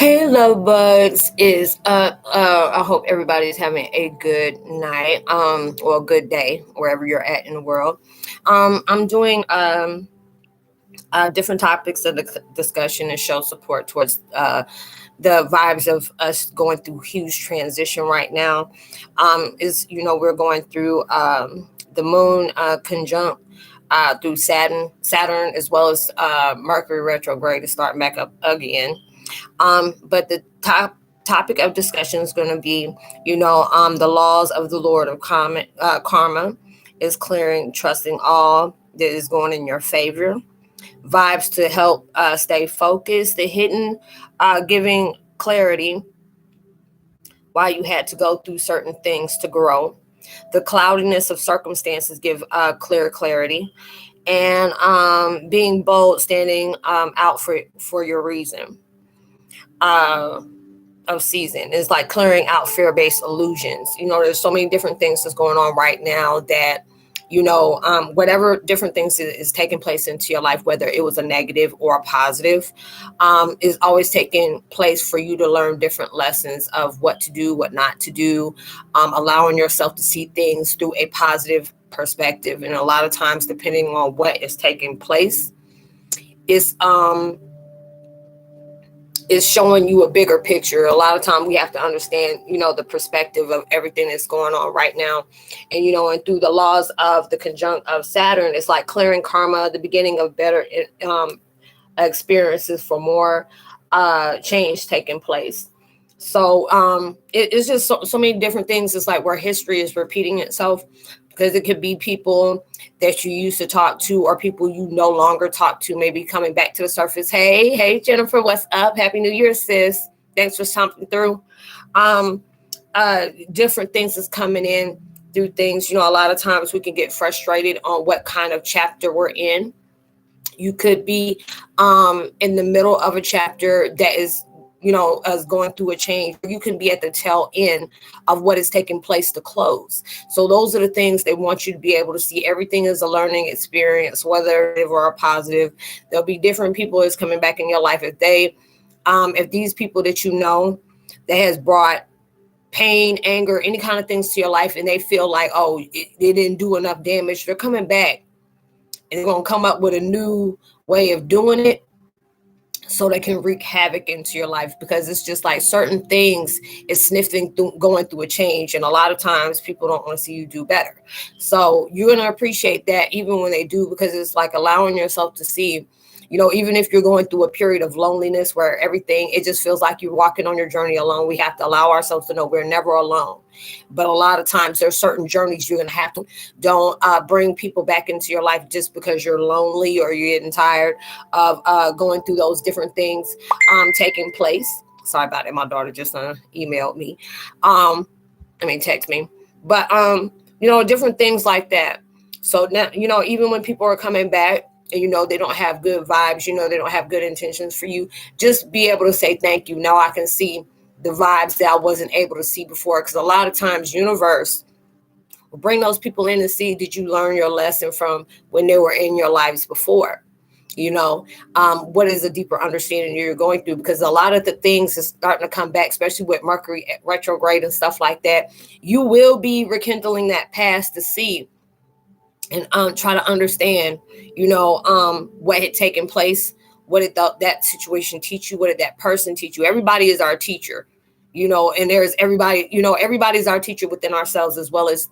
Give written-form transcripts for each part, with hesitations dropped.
Hey, love bugs. I hope everybody's having a good night, or a good day wherever you're at in the world. I'm doing different topics of the discussion and show support towards the vibes of us going through huge transition right now. Is we're going through the moon conjunct through Saturn, as well as Mercury retrograde to start back up again. But the topic of discussion is going to be, the laws of the Lord of karma is clearing, trusting all that is going in your favor. Vibes to help stay focused, the hidden, giving clarity why you had to go through certain things to grow. The cloudiness of circumstances give clear clarity, and being bold, standing out for your reason. Uh, of season is like clearing out fear-based illusions. There's so many different things that's going on right now that whatever different things is taking place into your life, whether it was a negative or a positive, is always taking place for you to learn different lessons of what to do, what not to do, allowing yourself to see things through a positive perspective. And a lot of times, depending on what is taking place, it's is showing you a bigger picture. A lot of time we have to understand, the perspective of everything that's going on right now. And, and through the laws of the conjunct of Saturn, it's like clearing karma, the beginning of better experiences for more change taking place. So it's just so many different things. It's like where history is repeating itself, because it could be people that you used to talk to or people you no longer talk to, maybe coming back to the surface. Hey, Jennifer, what's up? Happy New Year, sis. Thanks for something through. Different things is coming in through things. A lot of times we can get frustrated on what kind of chapter we're in. You could be in the middle of a chapter that is us going through a change. You can be at the tail end of what is taking place to close. So those are the things they want you to be able to see. Everything is a learning experience, whether it or a positive. There'll be different people that's coming back in your life. If these people that that has brought pain, anger, any kind of things to your life, and they feel like, they didn't do enough damage, they're coming back and they're going to come up with a new way of doing it, so they can wreak havoc into your life, because it's just like certain things is sniffing through, going through a change. And a lot of times people don't want to see you do better. So you're going to appreciate that even when they do, because it's like allowing yourself to see, even if you're going through a period of loneliness where it just feels like you're walking on your journey alone. We have to allow ourselves to know we're never alone. But a lot of times there's certain journeys you're going to have to. Don't bring people back into your life just because you're lonely or you're getting tired of going through those different things taking place. Sorry about it. My daughter just emailed me. Text me. But, different things like that. So now, even when people are coming back, and they don't have good vibes, they don't have good intentions for you, just be able to say thank you. Now I can see the vibes that I wasn't able to see before, because a lot of times universe will bring those people in and see, did you learn your lesson from when they were in your lives before? What is a deeper understanding you're going through? Because a lot of the things is starting to come back, especially with Mercury retrograde and stuff like that. You will be rekindling that past to see and try to understand, what had taken place. What did that situation teach you? What did that person teach you? Everybody is our teacher, and there's everybody, everybody's our teacher within ourselves, as well as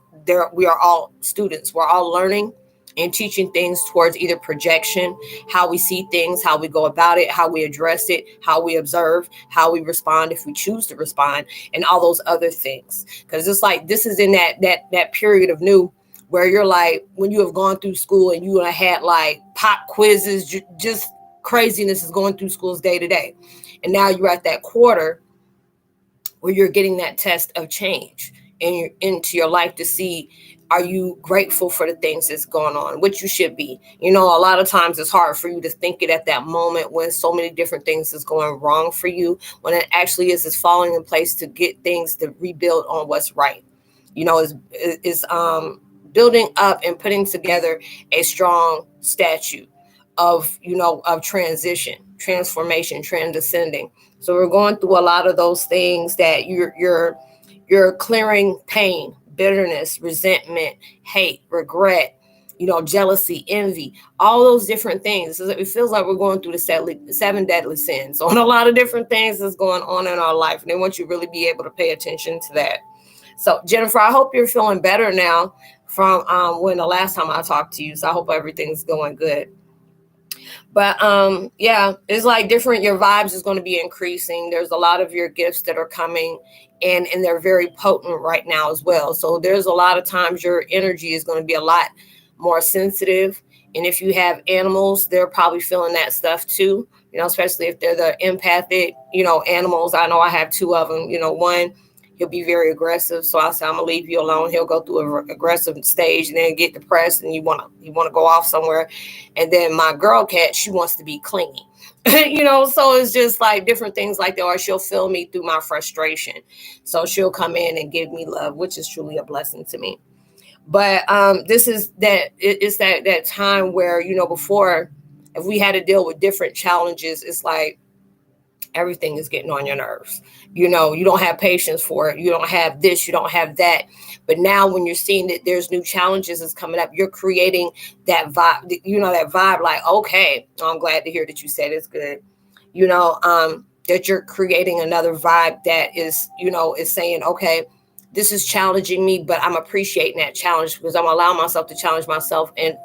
we are all students. We're all learning and teaching things towards either projection, how we see things, how we go about it, how we address it, how we observe, how we respond if we choose to respond, and all those other things. Because it's like this is in that period of new, where you're like, when you have gone through school and you have had like pop quizzes, just craziness is going through schools day to day. And now you're at that quarter where you're getting that test of change and you're into your life to see, are you grateful for the things that's going on, which you should be. A lot of times it's hard for you to think it at that moment when so many different things is going wrong for you, when it actually is falling in place to get things to rebuild on what's right. Is building up and putting together a strong statue of transition, transformation, transcending, So we're going through a lot of those things that you're clearing pain, bitterness, resentment, hate, regret, jealousy, envy, all those different things. So it feels like we're going through the seven deadly sins on a lot of different things that's going on in our life. And they want you to really be able to pay attention to that. So Jennifer, I hope you're feeling better now from when the last time I talked to you. So I hope everything's going good. But yeah, it's like different. Your vibes is going to be increasing. There's a lot of your gifts that are coming, and they're very potent right now as well. So there's a lot of times your energy is going to be a lot more sensitive. And if you have animals, they're probably feeling that stuff too, especially if they're the empathic, animals. I know I have two of them. One, he'll be very aggressive. So I say, I'm gonna leave you alone. He'll go through an aggressive stage and then get depressed and you want to go off somewhere. And then my girl cat, she wants to be clingy, so it's just like different things like that. Or she'll feel me through my frustration. So she'll come in and give me love, which is truly a blessing to me. But this is that it's that time where, before, if we had to deal with different challenges, it's like everything is getting on your nerves. You don't have patience for it. You don't have this, you don't have that. But now when you're seeing that there's new challenges that's coming up, you're creating that vibe, that vibe like, okay, I'm glad to hear that you said it's good. That you're creating another vibe that is, is saying, okay, this is challenging me, but I'm appreciating that challenge because I'm allowing myself to challenge myself and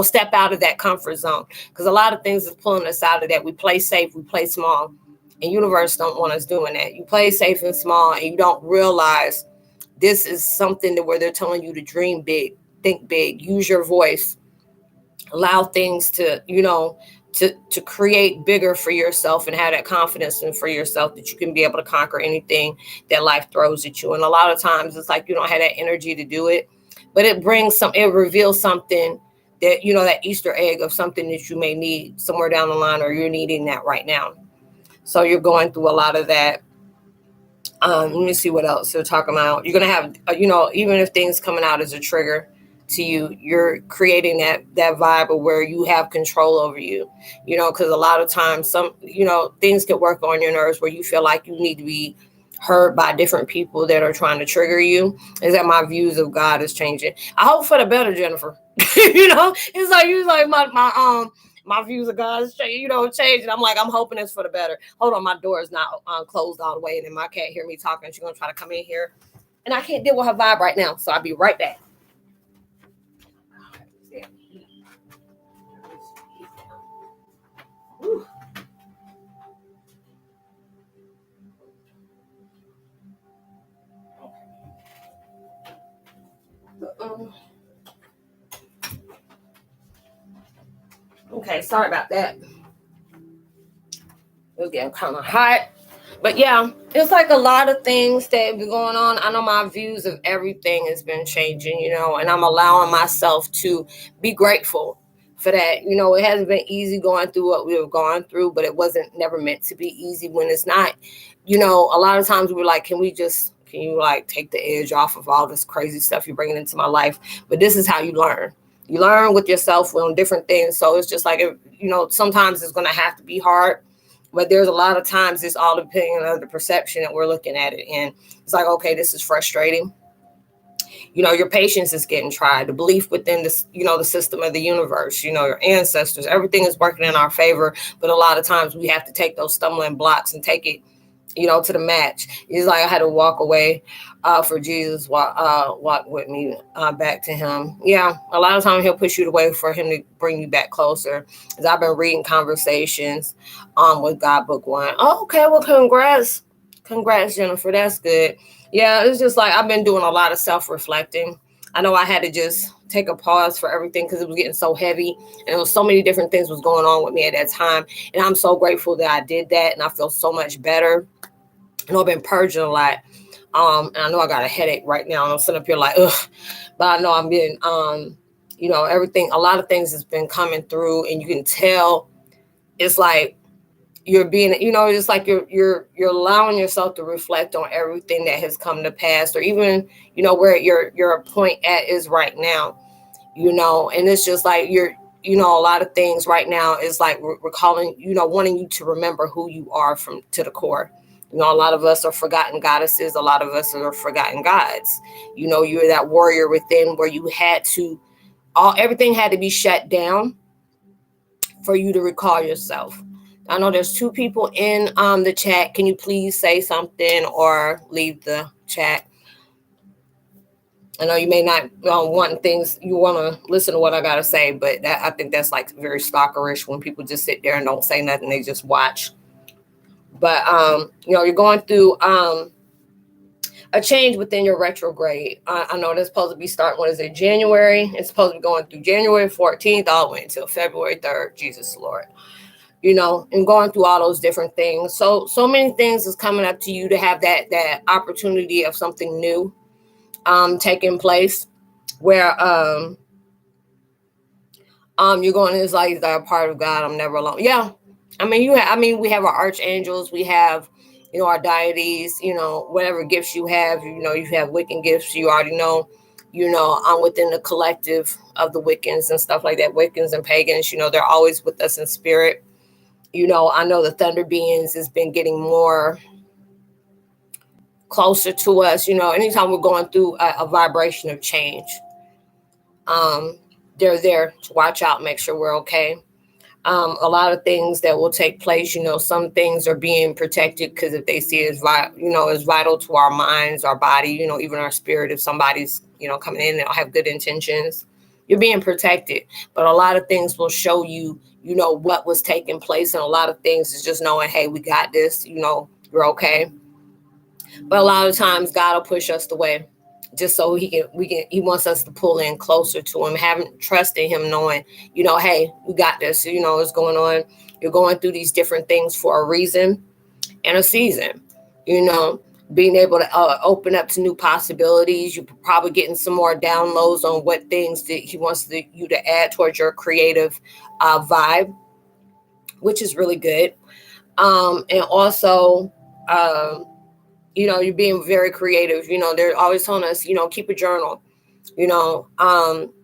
step out of that comfort zone. Because a lot of things is pulling us out of that. We play safe, we play small, and universe don't want us doing that. You play safe and small, and you don't realize this is something where they're telling you to dream big, think big, use your voice, allow things to, to create bigger for yourself and have that confidence in for yourself that you can be able to conquer anything that life throws at you. And a lot of times it's like you don't have that energy to do it, but it reveals something that, that Easter egg of something that you may need somewhere down the line, or you're needing that right now. So you're going through a lot of that. Let me see what else they're talking about. You're going to have, even if things coming out as a trigger to you, you're creating that vibe of where you have control over you, because a lot of times some, things can work on your nerves where you feel like you need to be heard by different people that are trying to trigger you. Is that my views of God is changing. I hope for the better, Jennifer. It's like you like my views of God is changing. I'm hoping it's for the better. Hold on, my door is not closed all the way, and then my cat hear me talking. She's gonna try to come in here, and I can't deal with her vibe right now, so I'll be right back. Okay, sorry about that. It was getting kind of hot. But yeah, it's like a lot of things that have been going on. I know my views of everything has been changing, and I'm allowing myself to be grateful for that. It hasn't been easy going through what we have gone through, but it wasn't never meant to be easy when it's not. A lot of times we're like, can you like take the edge off of all this crazy stuff you're bringing into my life? But this is how you learn. You learn with yourself on different things. So it's just like, sometimes it's going to have to be hard. But there's a lot of times it's all depending on the perception that we're looking at it. And it's like, okay, this is frustrating. Your patience is getting tried. The belief within this, the system of the universe, your ancestors, everything is working in our favor. But a lot of times we have to take those stumbling blocks and take it, to the match. It's like I had to walk away for Jesus, walk with me back to him. Yeah, a lot of times he'll push you away for him to bring you back closer. As I've been reading Conversations with God Book 1. Oh, okay, well, congrats, Jennifer. That's good. Yeah, it's just like I've been doing a lot of self-reflecting. I know I had to just take a pause for everything because it was getting so heavy and there was so many different things was going on with me at that time. And I'm so grateful that I did that, and I feel so much better. I've been purging a lot. And I know I got a headache right now, and I'm sitting up here like, ugh. But I know I'm being, everything, a lot of things has been coming through, and you can tell it's like you're being, it's like you're allowing yourself to reflect on everything that has come to pass, or even, where your point at is right now, and it's just like you know, a lot of things right now is like we're calling, you know, wanting you to remember who you are from to the core. You know, a lot of us are forgotten goddesses. A lot of us are forgotten gods. You know, you're that warrior within where you had to, everything had to be shut down for you to recall yourself. I know there's 2 people in the chat. Can you please say something or leave the chat? I know you may not want things, you want to listen to what I got to say, but I think that's like very stalkerish when people just sit there and don't say nothing. They just watch. But, you know, you're going through a change within your retrograde. I know that's supposed to be starting, what is it, January? It's supposed to be going through January 14th all the way until February 3rd, Jesus Lord. You know, and going through all those different things. So many things is coming up to you to have that opportunity of something new taking place where you're going, it's like a part of God, I'm never alone. Yeah. I mean, we have our archangels, we have, you know, our deities, you know, whatever gifts you have, you know, you have Wiccan gifts, you already know, you know, within the collective of the Wiccans and stuff like that, Wiccans and pagans, you know, they're always with us in spirit. You know, I know the Thunder Beings has been getting more closer to us, you know, anytime we're going through a vibration of change. They're there to watch out, make sure we're okay. A lot of things that will take place, you know, some things are being protected because if they see it as, you know, as vital to our minds, our body, you know, even our spirit, if somebody's, you know, coming in and have good intentions, you're being protected. But a lot of things will show you, you know, what was taking place. And a lot of things is just knowing, hey, we got this, you know, you're okay. But a lot of times God will push us away just so he wants us to pull in closer to him, having trust in him, knowing, you know, hey, we got this, you know, what's going on. You're going through these different things for a reason and a season, you know, being able to open up to new possibilities. You're probably getting some more downloads on what things that he wants you to add towards your creative vibe, which is really good. And also, you know, you're being very creative. You know, they're always telling us, you know, keep a journal. You know,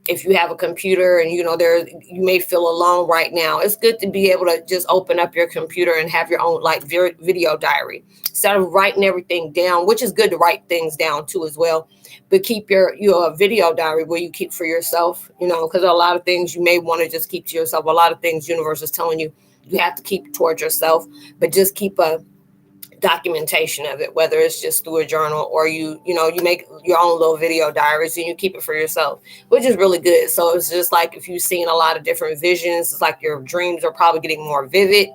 if you have a computer and, you know, you may feel alone right now, it's good to be able to just open up your computer and have your own like video diary instead of writing everything down, which is good to write things down too as well. But keep your video diary where you keep for yourself, you know, because a lot of things you may want to just keep to yourself. A lot of things universe is telling you have to keep towards yourself, but just keep a documentation of it, whether it's just through a journal or you make your own little video diaries and you keep it for yourself, which is really good. So it's just like if you've seen a lot of different visions, it's like your dreams are probably getting more vivid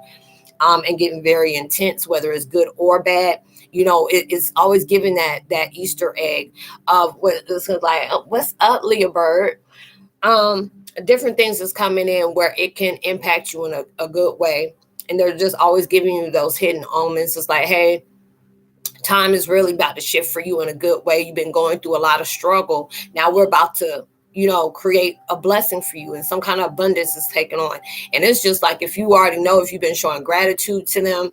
and getting very intense, whether it's good or bad. You know, it's always giving that Easter egg of what it's like, what's up, Leah Bird? Different things is coming in where it can impact you in a good way. And they're just always giving you those hidden omens. It's like, hey, time is really about to shift for you in a good way. You've been going through a lot of struggle. Now we're about to, you know, create a blessing for you and some kind of abundance is taking on. And it's just like, if you already know, if you've been showing gratitude to them,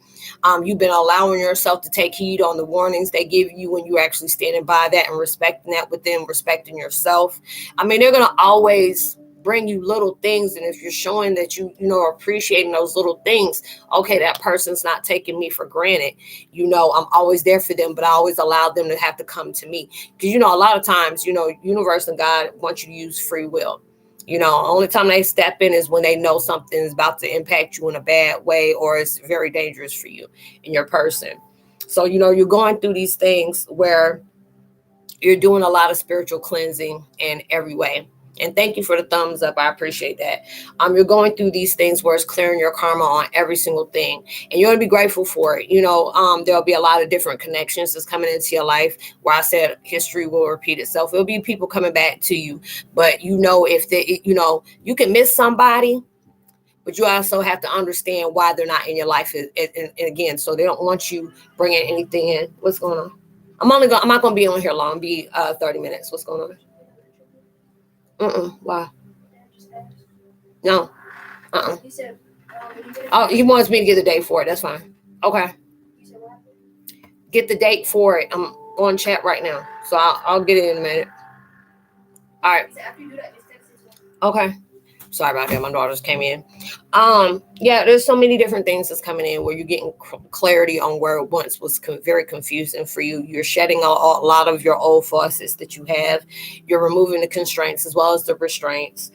you've been allowing yourself to take heed on the warnings they give you when you're actually standing by that and respecting that within, respecting yourself. I mean, they're going to always bring you little things, and if you're showing that you know appreciating those little things, okay, that person's not taking me for granted. You know, I'm always there for them, but I always allow them to have to come to me, because you know a lot of times, you know, universe and God want you to use free will. You know, only time they step in is when they know something is about to impact you in a bad way or it's very dangerous for you and your person. So you know, you're going through these things where you're doing a lot of spiritual cleansing in every way. And thank you for the thumbs up. I appreciate that. You're going through these things where it's clearing your karma on every single thing. And you're going to be grateful for it. You know, there'll be a lot of different connections that's coming into your life where I said history will repeat itself. It'll be people coming back to you. But, you know, if they, you know, you can miss somebody, but you also have to understand why they're not in your life. And again, so they don't want you bringing anything in. What's going on? I'm not going to be on here long. Be 30 minutes. What's going on? Why? No. He said, oh, he wants me to get the date for it. That's fine. Okay. Get the date for it. I'm on chat right now, so I'll get it in a minute. All right. Okay. Sorry about that. My daughters came in. Yeah, there's so many different things that's coming in where you're getting clarity on where it once was very confusing for you. You're shedding a lot of your old faucets that you have. You're removing the constraints as well as the restraints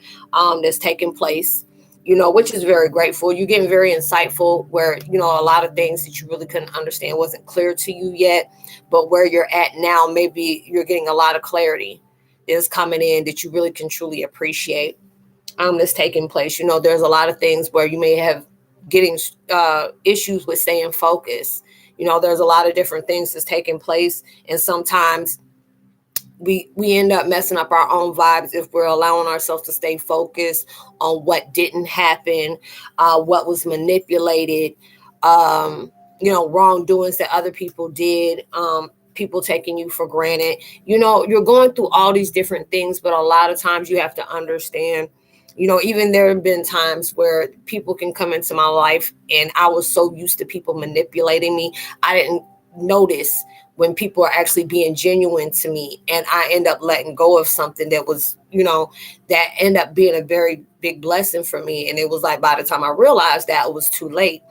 that's taking place, which is very grateful. You're getting very insightful where, a lot of things that you really couldn't understand wasn't clear to you yet, but where you're at now, maybe you're getting a lot of clarity is coming in that you really can truly appreciate that's taking place. There's a lot of things where you may have getting issues with staying focused. There's a lot of different things that's taking place, and sometimes we end up messing up our own vibes if we're allowing ourselves to stay focused on what didn't happen, what was manipulated, wrongdoings that other people did, people taking you for granted. You're going through all these different things, but a lot of times you have to understand, even there have been times where people can come into my life and I was so used to people manipulating me, I didn't notice when people are actually being genuine to me, and I end up letting go of something that was, that end up being a very big blessing for me. And it was like, by the time I realized that, it was too late.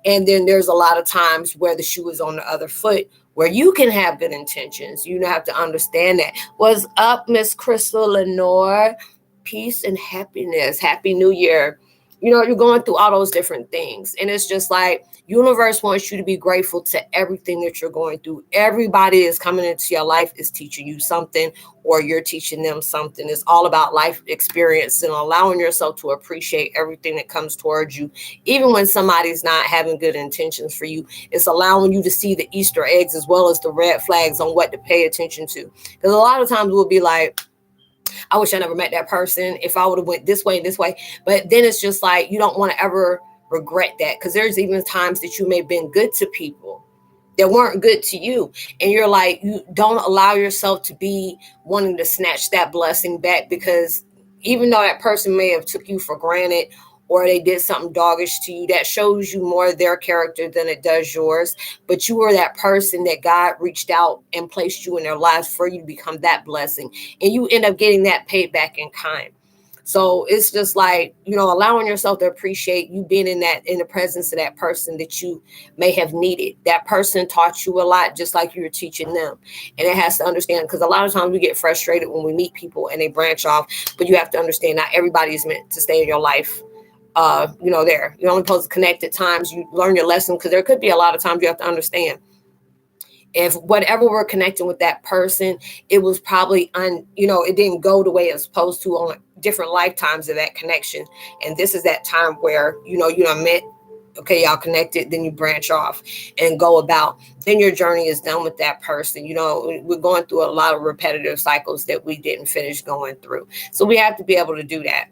And then there's a lot of times where the shoe is on the other foot, where you can have good intentions. You have to understand that. What's up, Miss Crystal Lenore? Peace and happiness. Happy New Year. You're going through all those different things. And it's just like, universe wants you to be grateful to everything that you're going through. Everybody is coming into your life is teaching you something, or you're teaching them something. It's all about life experience and allowing yourself to appreciate everything that comes towards you. Even when somebody's not having good intentions for you, it's allowing you to see the Easter eggs as well as the red flags on what to pay attention to. Because a lot of times we'll be like, I wish I never met that person. If I would have went this way and this way. But then it's just like, you don't want to ever regret that, because there's even times that you may have been good to people that weren't good to you. And you're like, you don't allow yourself to be wanting to snatch that blessing back, because even though that person may have took you for granted or they did something doggish to you, that shows you more of their character than it does yours. But you were that person that God reached out and placed you in their lives for you to become that blessing. And you end up getting that paid back in kind. So it's just like, allowing yourself to appreciate you being in the presence of that person that you may have needed. That person taught you a lot, just like you were teaching them. And it has to understand, because a lot of times we get frustrated when we meet people and they branch off, but you have to understand not everybody is meant to stay in your life. There. You're only supposed to connect at times. You learn your lesson, because there could be a lot of times you have to understand, if whatever we're connecting with that person, it was probably it didn't go the way it's supposed to on different lifetimes of that connection. And this is that time where, met, okay, y'all connected, then you branch off and go about, then your journey is done with that person. We're going through a lot of repetitive cycles that we didn't finish going through. So we have to be able to do that.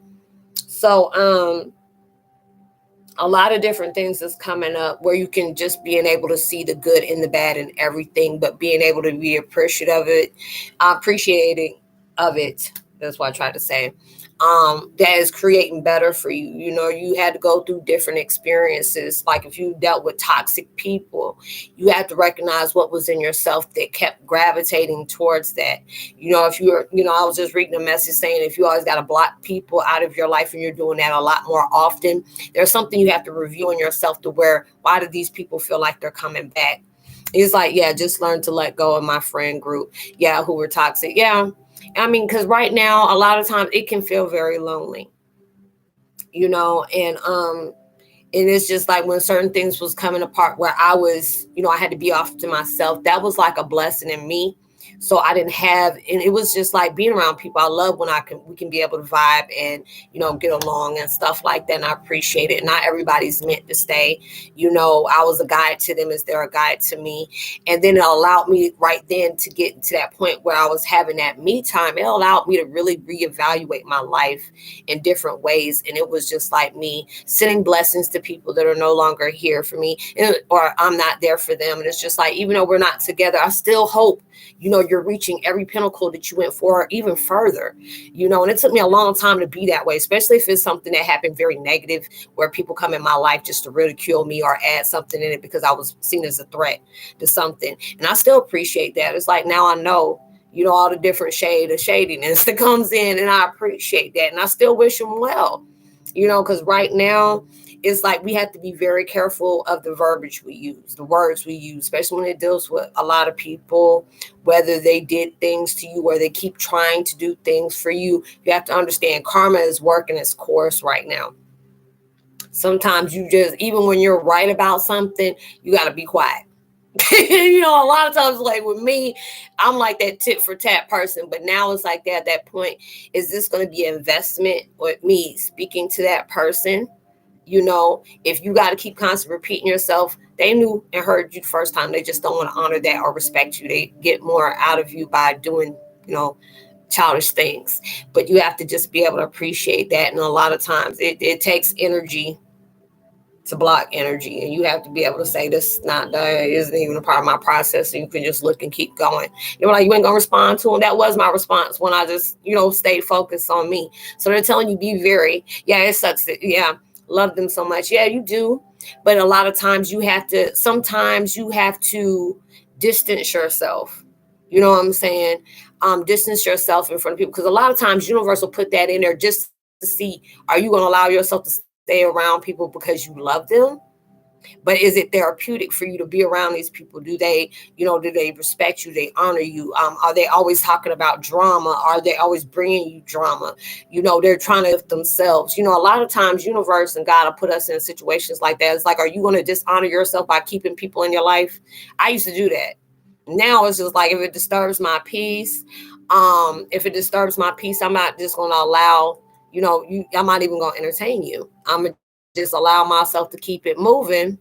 So, a lot of different things is coming up where you can just being able to see the good and the bad in everything, but being able to be appreciating of it. That's what I tried to say. That is creating better for you. You had to go through different experiences. Like if you dealt with toxic people, you had to recognize what was in yourself that kept gravitating towards that. If you're, I was just reading a message saying, if you always got to block people out of your life and you're doing that a lot more often, there's something you have to review in yourself to where, why do these people feel like they're coming back? It's like, yeah, just learn to let go of my friend group. Yeah, who were toxic. Yeah. Because right now, a lot of times it can feel very lonely, and it's just like when certain things was coming apart where I was, I had to be off to myself. That was like a blessing in me. So I didn't have, and it was just like being around people. I love when we can be able to vibe and, get along and stuff like that. And I appreciate it. Not everybody's meant to stay. I was a guide to them as they're a guide to me. And then it allowed me right then to get to that point where I was having that me time. It allowed me to really reevaluate my life in different ways. And it was just like me sending blessings to people that are no longer here for me, or I'm not there for them. And it's just like, even though we're not together, I still hope, you're reaching every pinnacle that you went for, or even further, and it took me a long time to be that way, especially if it's something that happened very negative, where people come in my life just to ridicule me or add something in it because I was seen as a threat to something. And I still appreciate that. It's like, now I know, all the different shade of shadiness that comes in, and I appreciate that. And I still wish them well. Because right now it's like we have to be very careful of the verbiage we use, the words we use, especially when it deals with a lot of people, whether they did things to you or they keep trying to do things for you. You have to understand karma is working its course right now. Sometimes you just, even when you're right about something, you got to be quiet. A lot of times, like with me, I'm like that tit for tat person, but now it's like that at that point, is this going to be an investment with me speaking to that person? If you got to keep constantly repeating yourself, they knew and heard you the first time. They just don't want to honor that or respect you. They get more out of you by doing, childish things. But you have to just be able to appreciate that. And a lot of times it takes energy to block energy, and you have to be able to say, this not that isn't even a part of my process, and you can just look and keep going. You're like, you ain't gonna respond to them. That was my response when I just stayed focused on me. So they're telling you, be very, it sucks that, love them so much. Yeah, you do. But a lot of times sometimes you have to distance yourself. You know what I'm saying? Distance yourself in front of people, because a lot of times universe will put that in there just to see, are you going to allow yourself to stay around people because you love them? But is it therapeutic for you to be around these people? Do they respect you? They honor you? Are they always talking about drama? Are they always bringing you drama? They're trying to lift themselves. A lot of times universe and God will put us in situations like that. It's like, are you going to dishonor yourself by keeping people in your life? I used to do that. Now it's just like, if it disturbs my peace, I'm not just going to allow, I'm not even going to entertain you. I'm going to just allow myself to keep it moving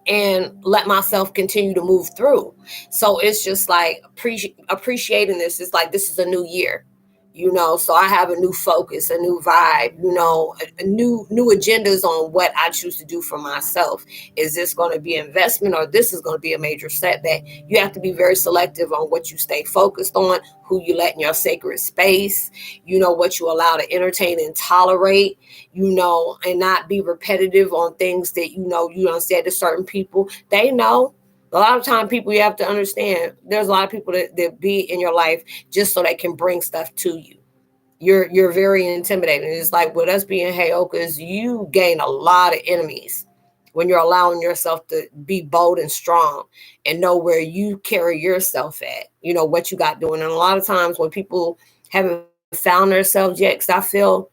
and let myself continue to move through. So it's just like appreciating this. It's like, this is a new year. So I have a new focus, a new vibe, a new agendas on what I choose to do for myself. Is this going to be an investment, or this is going to be a major setback? You have to be very selective on what you stay focused on, who you let in your sacred space, what you allow to entertain and tolerate, and not be repetitive on things that, you done said to certain people. They know. A lot of time, people, you have to understand, there's a lot of people that be in your life just so they can bring stuff to you. You're very intimidating. It's like with us being Heyokas, you gain a lot of enemies when you're allowing yourself to be bold and strong and know where you carry yourself at, what you got doing. And a lot of times when people haven't found themselves yet, because I feel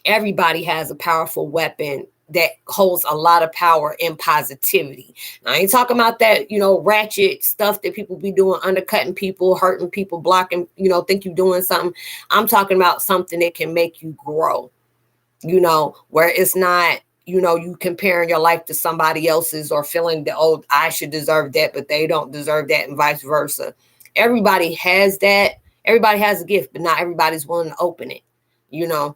everybody has a powerful weapon that holds a lot of power in positivity. Now, I ain't talking about that, ratchet stuff that people be doing, undercutting people, hurting people, blocking, think you're doing something. I'm talking about something that can make you grow, where it's not, you comparing your life to somebody else's or feeling that, oh, I should deserve that, but they don't deserve that, and vice versa. Everybody has that. Everybody has a gift, but not everybody's willing to open it.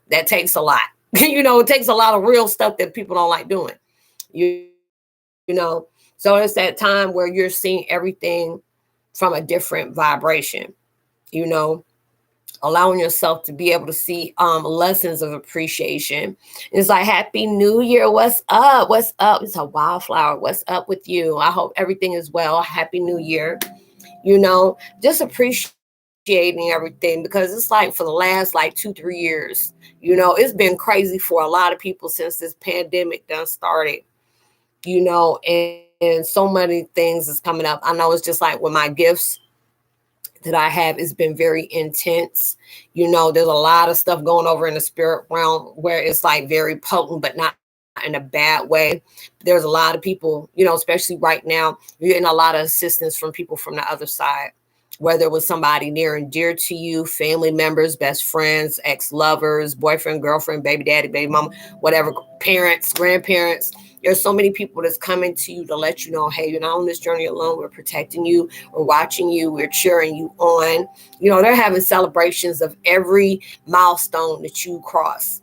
That takes a lot. It takes a lot of real stuff that people don't like doing. So it's that time where you're seeing everything from a different vibration, allowing yourself to be able to see lessons of appreciation. It's like, Happy New Year. What's up? What's up? It's a wildflower. What's up with you? I hope everything is well. Happy New Year. Just appreciating everything, because it's like for the last 2-3 years, it's been crazy for a lot of people since this pandemic done started, and so many things is coming up. I know it's just like with my gifts that I have, it's been very intense. There's a lot of stuff going over in the spirit realm where it's like very potent, but not in a bad way. There's a lot of people, especially right now, you're getting a lot of assistance from people from the other side, whether it was somebody near and dear to you, family members, best friends, ex-lovers, boyfriend, girlfriend, baby daddy, baby mama, whatever, parents, grandparents. There's so many people that's coming to you to let you know, hey, you're not on this journey alone. We're protecting you. We're watching you. We're cheering you on. They're having celebrations of every milestone that you cross.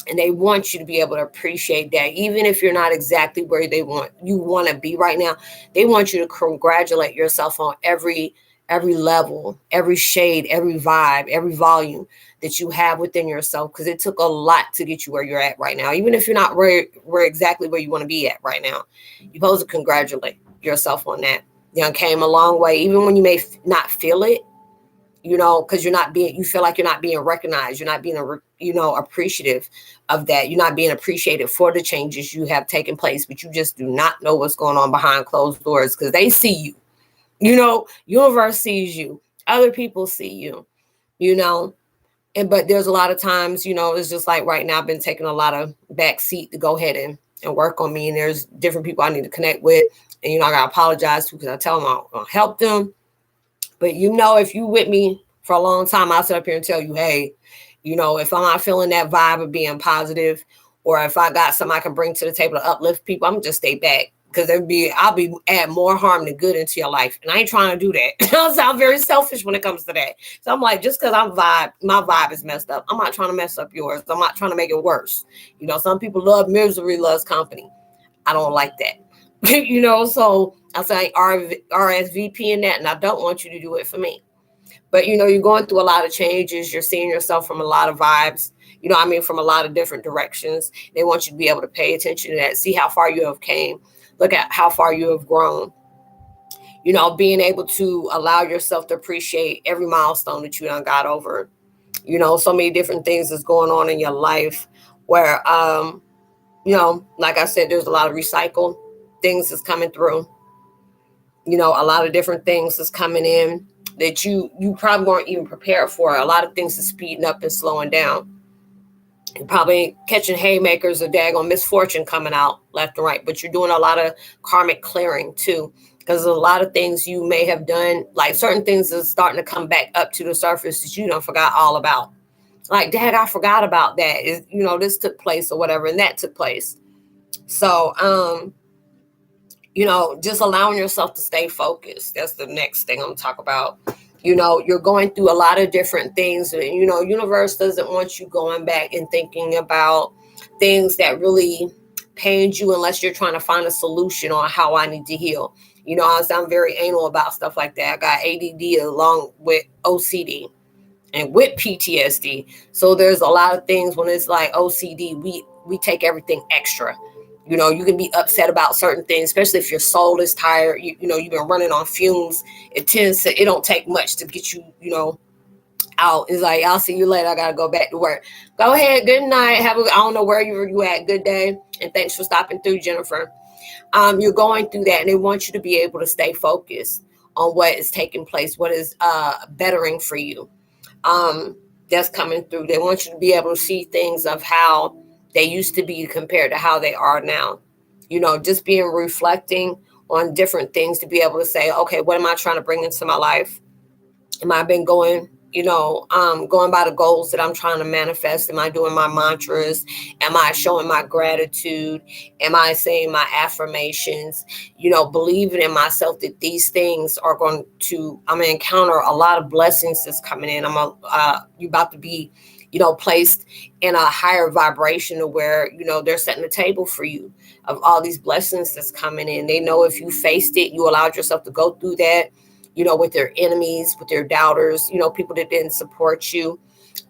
And they want you to be able to appreciate that. Even if you're not exactly where you want to be right now, they want you to congratulate yourself on every level, every shade, every vibe, every volume that you have within yourself, because it took a lot to get you where you're at right now. Even if you're not where exactly where you want to be at right now, you're supposed to congratulate yourself on that. Came a long way, even when you may not feel it. because you feel like you're not being recognized. You're not being, appreciative of that. You're not being appreciated for the changes you have taken place, but you just do not know what's going on behind closed doors because they see you. Universe sees you. Other people see you, but there's a lot of times, it's just like right now I've been taking a lot of back seat to go ahead and work on me. And there's different people I need to connect with. And, I got to apologize to because I tell them I'm going to help them. But, if you with me for a long time, I'll sit up here and tell you, hey, if I'm not feeling that vibe of being positive, or if I got something I can bring to the table to uplift people, I'm going to just stay back. Because I'll be add more harm than good into your life. And I ain't trying to do that. I sound very selfish when it comes to that. So I'm like, just because my vibe is messed up, I'm not trying to mess up yours. I'm not trying to make it worse. Some people love misery, loves company. I don't like that. So I say RSVP in that, and I don't want you to do it for me. But, you're going through a lot of changes. You're seeing yourself from a lot of vibes, from a lot of different directions. They want you to be able to pay attention to that, see how far you have came. Look at how far you have grown, being able to allow yourself to appreciate every milestone that you done got over. So many different things is going on in your life where, like I said, there's a lot of recycle things that's coming through. A lot of different things that's coming in that you probably weren't even prepared for. A lot of things is speeding up and slowing down. You're probably catching haymakers or daggone misfortune coming out left and right, but you're doing a lot of karmic clearing too, because there's a lot of things you may have done, like certain things are starting to come back up to the surface that you don't forgot all about. Like, Dad, I forgot about that. This took place or whatever, and that took place. So, just allowing yourself to stay focused. That's the next thing I'm going to talk about. You're going through a lot of different things. Universe doesn't want you going back and thinking about things that really pained you unless you're trying to find a solution on how I need to heal. I sound very anal about stuff like that. I got ADD along with OCD and with PTSD. So there's a lot of things when it's like OCD, we take everything extra. You can be upset about certain things, especially if your soul is tired. You've been running on fumes. It don't take much to get you, out. It's like, I'll see you later. I got to go back to work. Go ahead. Good night. I don't know where you at. Good day. And thanks for stopping through, Jennifer. You're going through that, and they want you to be able to stay focused on what is taking place, what is bettering for you. That's coming through. They want you to be able to see things of how they used to be compared to how they are now. Just reflecting on different things to be able to say, okay, what am I trying to bring into my life? Am I been going by the goals that I'm trying to manifest? Am I doing my mantras? Am I showing my gratitude? Am I saying my affirmations? Believing in myself that these things are I'm going to encounter a lot of blessings that's coming in. You're about to be placed in a higher vibration to where, they're setting the table for you of all these blessings that's coming in. They know if you faced it, you allowed yourself to go through that, with your enemies, with your doubters, people that didn't support you,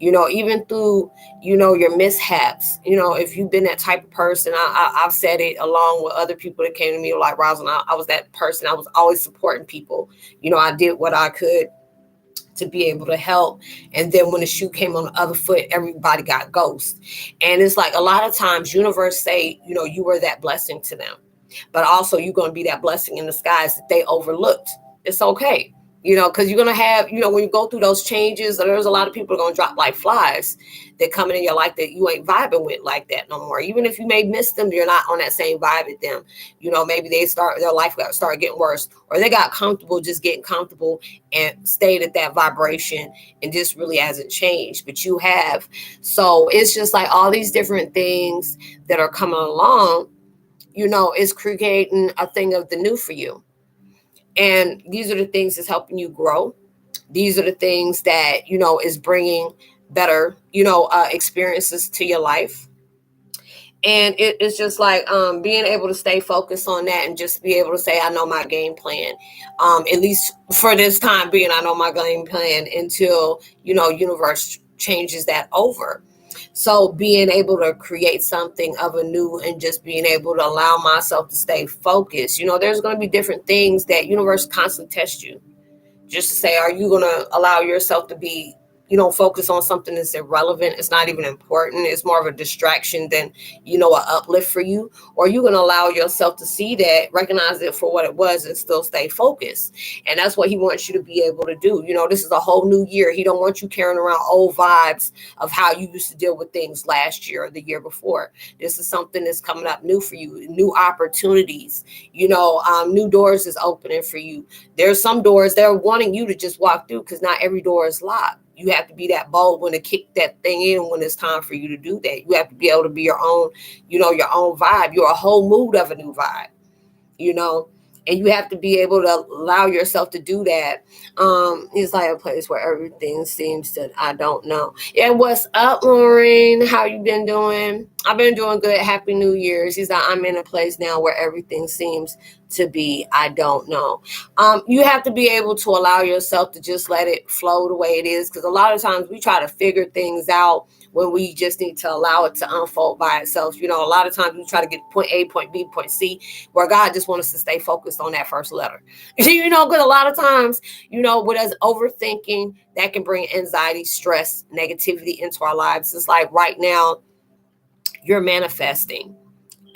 even through, your mishaps, if you've been that type of person. I've said it along with other people that came to me like, Roslynn, I was that person. I was always supporting people. I did what I could to be able to help. And then when the shoe came on the other foot, everybody got ghost. And it's like a lot of times universe say, you were that blessing to them, but also you're going to be that blessing in disguise that they overlooked. It's okay. Because you're going to have, when you go through those changes, there's a lot of people going to drop like flies that come in your life that you ain't vibing with like that no more. Even if you may miss them, you're not on that same vibe with them. Maybe their life started getting worse, or they got comfortable just getting comfortable and stayed at that vibration and just really hasn't changed, but you have. So it's just like all these different things that are coming along, is creating a thing of the new for you. And these are the things that's helping you grow. These are the things that, is bringing better, experiences to your life. And it's just like being able to stay focused on that and just be able to say, I know my game plan. At least for this time being, I know my game plan until, universe changes that over. So being able to create something of a new and just being able to allow myself to stay focused. There's going to be different things that universe constantly tests you. just to say, are you going to allow yourself to be, focus on something that's irrelevant? It's not even important. It's more of a distraction than, an uplift for you. Or are you going to allow yourself to see that, recognize it for what it was, and still stay focused? And that's what he wants you to be able to do. This is a whole new year. He don't want you carrying around old vibes of how you used to deal with things last year or the year before. This is something that's coming up new for you, new opportunities, new doors is opening for you. There's some doors they're wanting you to just walk through, because not every door is locked. You have to be that bold when to kick that thing in when it's time for you to do that. You have to be able to be your own, your own vibe. You're a whole mood of a new vibe, and you have to be able to allow yourself to do that. It's like a place where everything seems to, I don't know. Yeah, what's up, Lauren? How you been doing? I've been doing good. Happy New Year's. He's like, I'm in a place now where everything seems to be, I don't know. You have to be able to allow yourself to just let it flow the way it is, because a lot of times we try to figure things out when we just need to allow it to unfold by itself. A lot of times we try to get point A, point B, point C, where God just wants us to stay focused on that first letter. Because a lot of times, with us overthinking, that can bring anxiety, stress, negativity into our lives. It's like right now, you're manifesting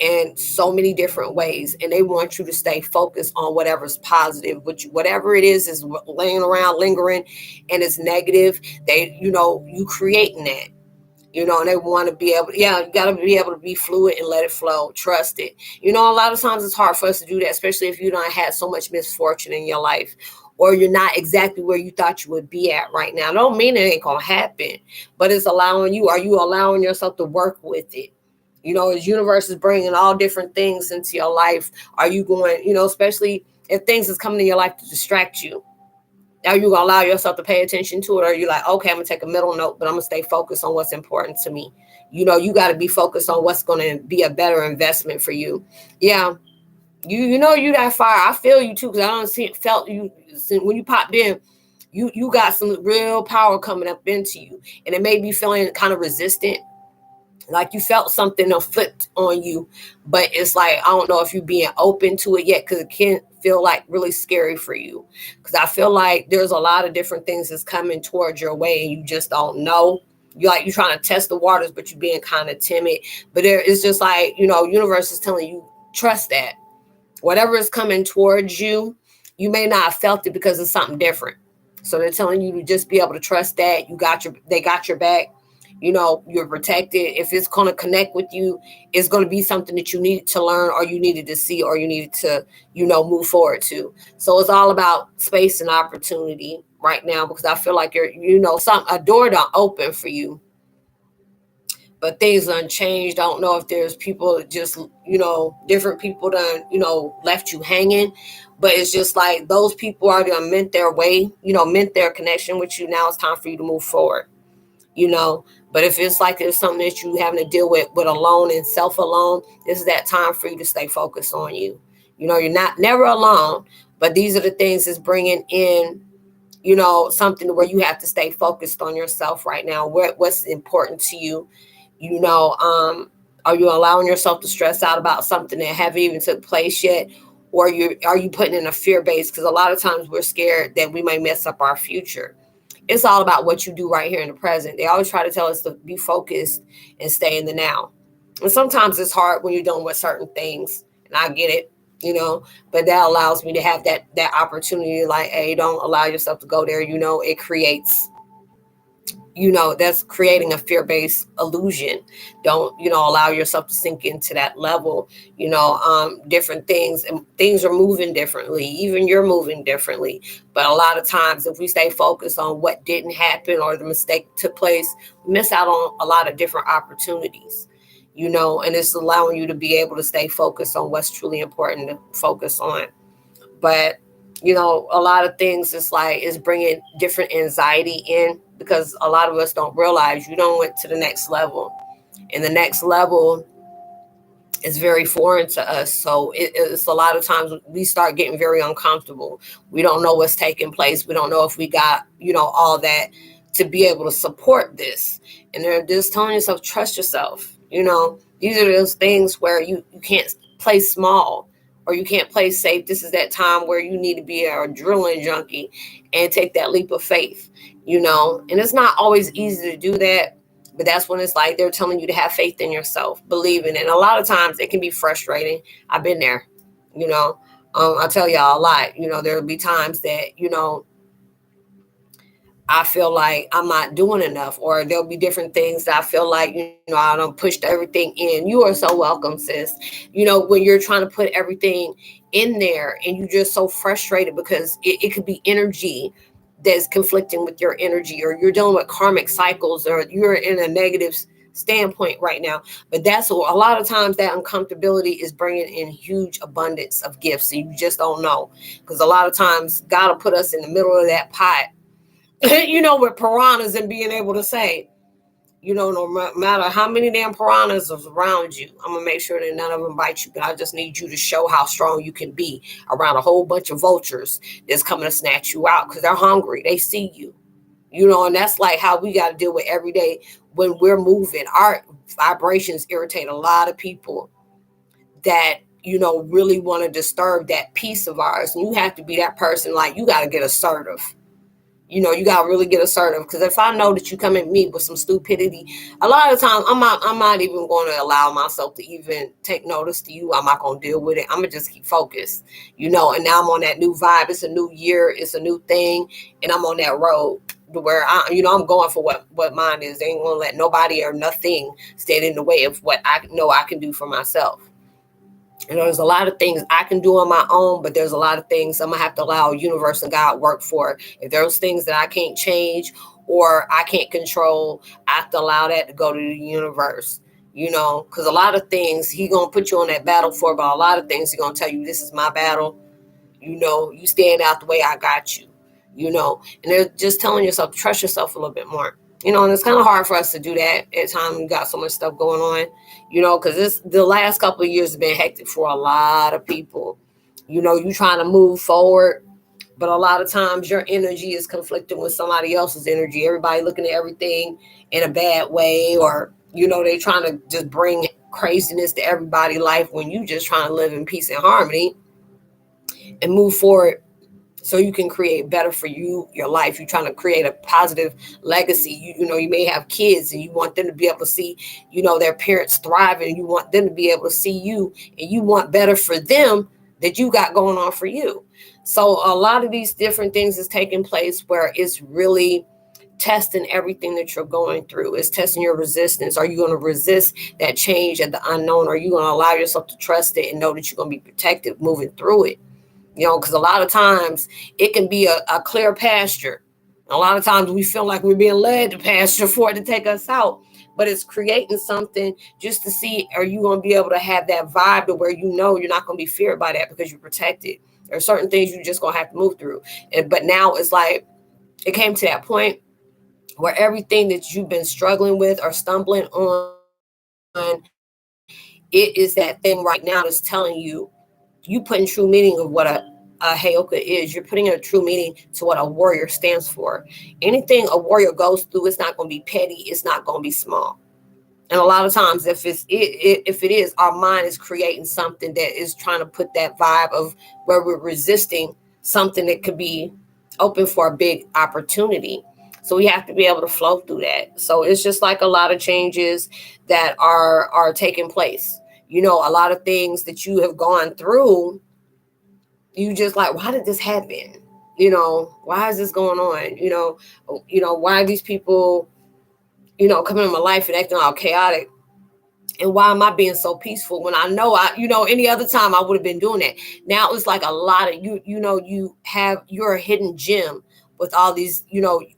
in so many different ways, and they want you to stay focused on whatever's positive, whatever it is laying around, lingering, and it's negative. You creating that. And they want to be able, you got to be able to be fluid and let it flow. Trust it. A lot of times it's hard for us to do that, especially if you don't have so much misfortune in your life, or you're not exactly where you thought you would be at right now. I don't mean it ain't going to happen, but it's allowing you, are you allowing yourself to work with it? As universe is bringing all different things into your life, are you going, especially if things is coming in your life to distract you, are you going to allow yourself to pay attention to it? Or are you like, okay, I'm going to take a middle note, but I'm going to stay focused on what's important to me? You got to be focused on what's going to be a better investment for you. Yeah. You that fire. I feel you too, because I don't felt you when you popped in. You got some real power coming up into you, and it may be feeling kind of resistant, like you felt something flipped on you, but it's like, I don't know if you're being open to it yet, because it can feel like really scary for you. Because I feel like there's a lot of different things that's coming towards your way, and you just don't know. You're trying to test the waters, but you're being kind of timid. But it's just like, universe is telling you, trust that. Whatever is coming towards you, you may not have felt it because it's something different. So they're telling you to just be able to trust that they got your back. You're protected. If it's going to connect with you, it's going to be something that you needed to learn, or you needed to see, or you needed to, move forward to. So it's all about space and opportunity right now, because I feel like you're, a door don't open for you, but things unchanged. I don't know if there's people just, different people done, left you hanging, but it's just like those people are going to meant their way, meant their connection with you. Now it's time for you to move forward. But if it's like there's something that you having to deal with alone and self alone, this is that time for you to stay focused on you. You're never alone, but these are the things that's bringing in, something where you have to stay focused on yourself right now. What's important to you? Are you allowing yourself to stress out about something that haven't even took place yet? Or are you putting in a fear base? Because a lot of times we're scared that we might mess up our future. It's all about what you do right here in the present. They always try to tell us to be focused and stay in the now. And sometimes it's hard when you're dealing with certain things. And I get it, but that allows me to have that opportunity, like, hey, don't allow yourself to go there. It creates, that's creating a fear-based illusion. Don't, allow yourself to sink into that level. Different things, and things are moving differently. Even you're moving differently. But a lot of times, if we stay focused on what didn't happen or the mistake took place, we miss out on a lot of different opportunities, and it's allowing you to be able to stay focused on what's truly important to focus on. But, a lot of things is bringing different anxiety in, because a lot of us don't realize you don't went to the next level, and the next level is very foreign to us. So it's a lot of times we start getting very uncomfortable. We don't know what's taking place. We don't know if we got, all that to be able to support this. And they're just telling yourself, trust yourself. These are those things where you can't play small, or you can't play safe, this is that time where you need to be an adrenaline junkie and take that leap of faith, and it's not always easy to do that, but that's when it's like they're telling you to have faith in yourself, believe in it. And a lot of times it can be frustrating. I've been there, I tell y'all a lot, there'll be times that, I feel like I'm not doing enough, or there'll be different things that I feel like, I don't push everything in. You are so welcome, sis. When you're trying to put everything in there and you're just so frustrated because it could be energy that's conflicting with your energy, or you're dealing with karmic cycles, or you're in a negative standpoint right now. But that's a lot of times that uncomfortability is bringing in huge abundance of gifts. And you just don't know, because a lot of times God will put us in the middle of that pot, with piranhas, and being able to say, no matter how many damn piranhas is around you, I'm going to make sure that none of them bite you. But I just need you to show how strong you can be around a whole bunch of vultures that's coming to snatch you out, because they're hungry. They see you, and that's like how we got to deal with every day when we're moving. Our vibrations irritate a lot of people that, really want to disturb that peace of ours. And you have to be that person. Like, you got to get assertive. You got to really get assertive, because if I know that you come at me with some stupidity, a lot of times I'm not even going to allow myself to even take notice to you. I'm not going to deal with it. I'm going to just keep focused, and now I'm on that new vibe. It's a new year. It's a new thing. And I'm on that road where I'm going for what mine is. They ain't going to let nobody or nothing stand in the way of what I know I can do for myself. There's a lot of things I can do on my own, but there's a lot of things I'm going to have to allow universe and God work for. If there's things that I can't change or I can't control, I have to allow that to go to the universe, because a lot of things He going to put you on that battle for, but a lot of things He going to tell you, this is my battle. You stand out the way I got you, and they're just telling yourself, trust yourself a little bit more. And it's kind of hard for us to do that at times. We got so much stuff going on, because the last couple of years have been hectic for a lot of people. You trying to move forward, but a lot of times your energy is conflicting with somebody else's energy. Everybody looking at everything in a bad way, or, they trying to just bring craziness to everybody's life when you just trying to live in peace and harmony and move forward, so you can create better for you, your life. You're trying to create a positive legacy. You may have kids and you want them to be able to see, their parents thriving. You want them to be able to see you, and you want better for them that you got going on for you. So a lot of these different things is taking place where it's really testing everything that you're going through. It's testing your resistance. Are you going to resist that change at the unknown? Are you going to allow yourself to trust it and know that you're going to be protected moving through it? Because a lot of times it can be a clear pasture. A lot of times we feel like we're being led to pasture for it to take us out, but it's creating something just to see, are you going to be able to have that vibe to where you're not going to be feared by that because you're protected. There are certain things you're just going to have to move through. But now it's like it came to that point where everything that you've been struggling with or stumbling on, it is that thing right now that's telling you, you put in true meaning of what a Heyoka is. You're putting a true meaning to what a warrior stands for. Anything a warrior goes through, it's not going to be petty. It's not going to be small. And a lot of times, if it is, our mind is creating something that is trying to put that vibe of where we're resisting something that could be open for a big opportunity. So we have to be able to flow through that. So it's just like a lot of changes that are taking place. A lot of things that you have gone through, you just like, why did this happen? Why is this going on? Why are these people, coming in my life and acting all chaotic? And why am I being so peaceful when I know any other time I would have been doing that? Now it's like a lot of you're a hidden gem with all these,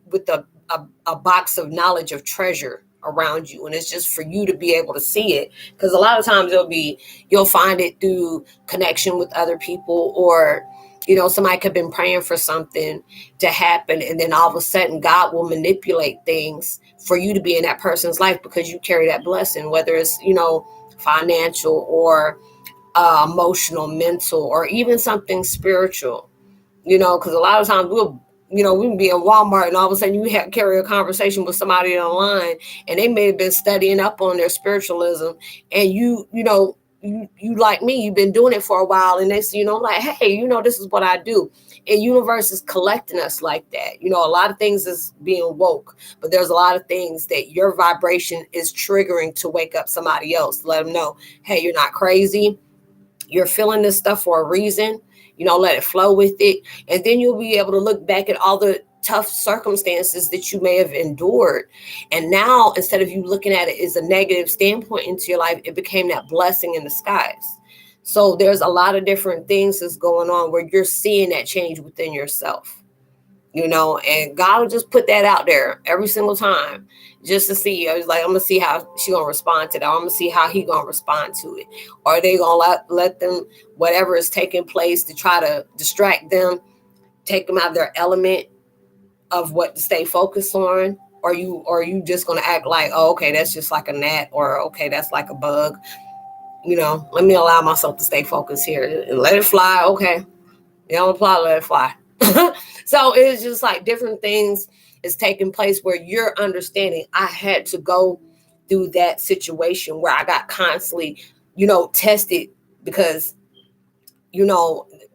with a box of knowledge of treasure around you, and it's just for you to be able to see it, because a lot of times you'll find it through connection with other people, or somebody could have been praying for something to happen, and then all of a sudden God will manipulate things for you to be in that person's life because you carry that blessing, whether it's financial or emotional, mental, or even something spiritual, because a lot of times we can be in Walmart and all of a sudden you carry a conversation with somebody online and they may have been studying up on their spiritualism, and you like me, you've been doing it for a while, and next thing you know, like, hey, this is what I do. And universe is collecting us like that. A lot of things is being woke, but there's a lot of things that your vibration is triggering to wake up somebody else. Let them know, hey, you're not crazy. You're feeling this stuff for a reason. Let it flow with it. And then you'll be able to look back at all the tough circumstances that you may have endured. And now, instead of you looking at it as a negative standpoint into your life, it became that blessing in disguise. So there's a lot of different things that's going on where you're seeing that change within yourself. And God will just put that out there every single time just to see. I was like, I'm gonna see how she gonna respond to that. I'm gonna see how he gonna respond to it. Or are they gonna let them, whatever is taking place, to try to distract them, take them out of their element of what to stay focused on? Or you just gonna act like, oh, okay, that's just like a gnat, or okay, that's like a bug. Let me allow myself to stay focused here and let it fly. Okay, don't apply, let it fly. So it's just like different things is taking place where you're understanding. I had to go through that situation where I got constantly, tested because,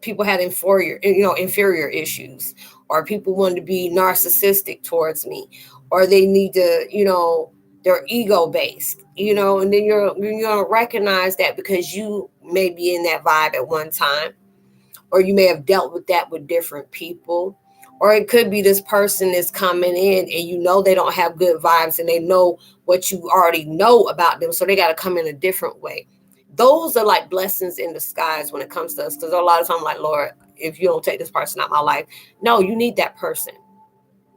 people had inferior issues, or people wanted to be narcissistic towards me, or they need to, they're ego based, and then you're going to recognize that because you may be in that vibe at one time, or you may have dealt with that with different people. Or it could be this person is coming in and they don't have good vibes, and they know what you already know about them, so they got to come in a different way. Those are like blessings in disguise when it comes to us, because a lot of times I'm like, Lord, if you don't take this person out of my life, no, you need that person.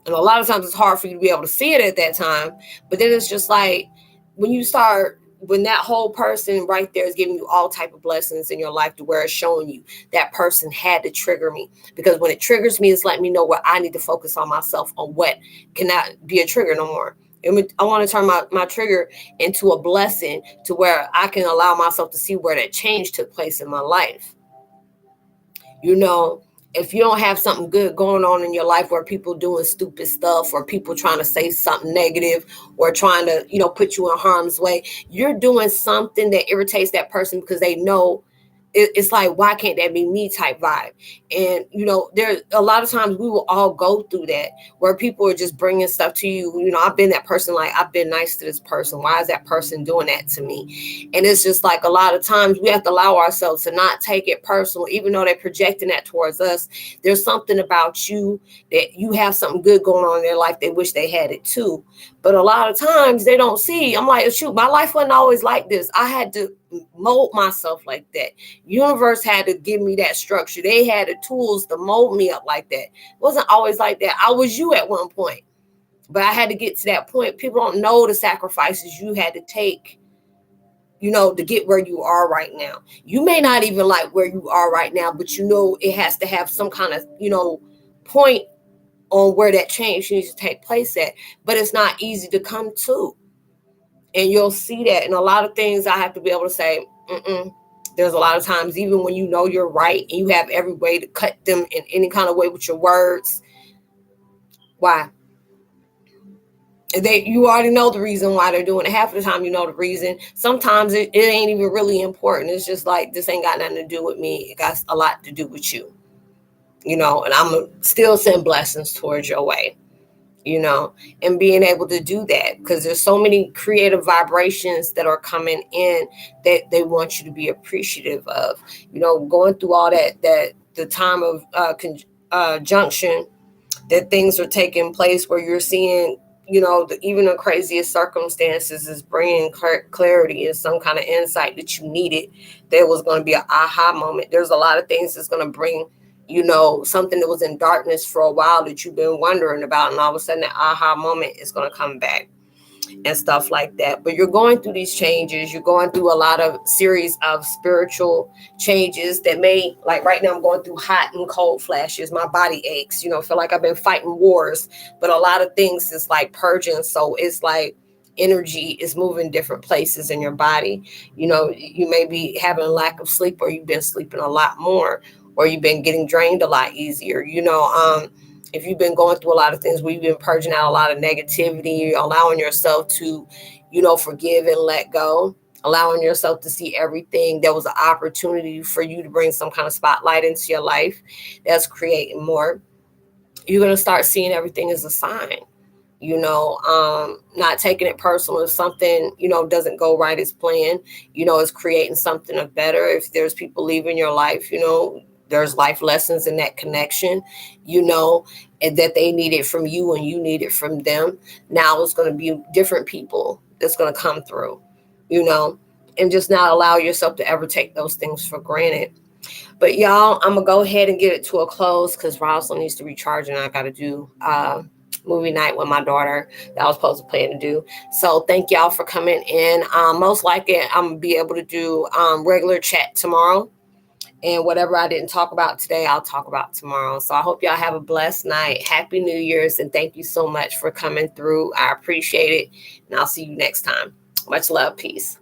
And a lot of times it's hard for you to be able to see it at that time, but then it's just like when that whole person right there is giving you all type of blessings in your life, to where it's showing you that person had to trigger me, because when it triggers me, it's letting me know where I need to focus on myself, on what cannot be a trigger no more. I want to turn my trigger into a blessing, to where I can allow myself to see where that change took place in my life. If you don't have something good going on in your life, where people doing stupid stuff, or people trying to say something negative, or trying to, put you in harm's way, you're doing something that irritates that person, because they know it's like, why can't that be me type vibe? And, there's a lot of times we will all go through that, where people are just bringing stuff to you. I've been that person, like, I've been nice to this person. Why is that person doing that to me? And it's just like, a lot of times we have to allow ourselves to not take it personal, even though they're projecting that towards us. There's something about you that you have something good going on in their life. They wish they had it too. But a lot of times they don't see. I'm like, shoot, my life wasn't always like this. I had to mold myself like that. Universe had to give me that structure. They had the tools to mold me up like that. It wasn't always like that. I was you at one point, but I had to get to that point. People don't know the sacrifices you had to take, to get where you are right now. You may not even like where you are right now, but it has to have some kind of, point on where that change needs to take place at. But it's not easy to come to. And you'll see that in a lot of things. I have to be able to say, there's a lot of times, even when you're right, and you have every way to cut them in any kind of way with your words. Why? You already know the reason why they're doing it. Half of the time, you know the reason. Sometimes it ain't even really important. It's just like, this ain't got nothing to do with me. It got a lot to do with you. And I'm going to still send blessings towards your way. And being able to do that, because there's so many creative vibrations that are coming in that they want you to be appreciative of. Going through all that the time of conjunction, that things are taking place where you're seeing, even the craziest circumstances is bringing clarity and some kind of insight that you needed. There was going to be an aha moment. There's a lot of things that's going to bring, something that was in darkness for a while that you've been wondering about, and all of a sudden that aha moment is going to come back and stuff like that. But you're going through these changes. You're going through a lot of series of spiritual changes that may, like right now, I'm going through hot and cold flashes. My body aches, feel like I've been fighting wars, but a lot of things is like purging. So it's like energy is moving different places in your body. You may be having a lack of sleep, or you've been sleeping a lot more, or you've been getting drained a lot easier. If you've been going through a lot of things where you've been purging out a lot of negativity, you're allowing yourself to, forgive and let go. allowing yourself to see everything. There was an opportunity for you to bring some kind of spotlight into your life that's creating more. You're going to start seeing everything as a sign. Not taking it personal if something, doesn't go right as planned, is creating something of better. If there's people leaving your life, there's life lessons in that connection, and that they need it from you and you need it from them. Now it's going to be different people that's going to come through, and just not allow yourself to ever take those things for granted. But y'all, I'm going to go ahead and get it to a close because Roslynn needs to recharge and I got to do movie night with my daughter that I was supposed to plan to do. So thank y'all for coming in. Most likely I'm going to be able to do regular chat tomorrow. And whatever I didn't talk about today, I'll talk about tomorrow. So I hope y'all have a blessed night. Happy New Year's. And thank you so much for coming through. I appreciate it. And I'll see you next time. Much love. Peace.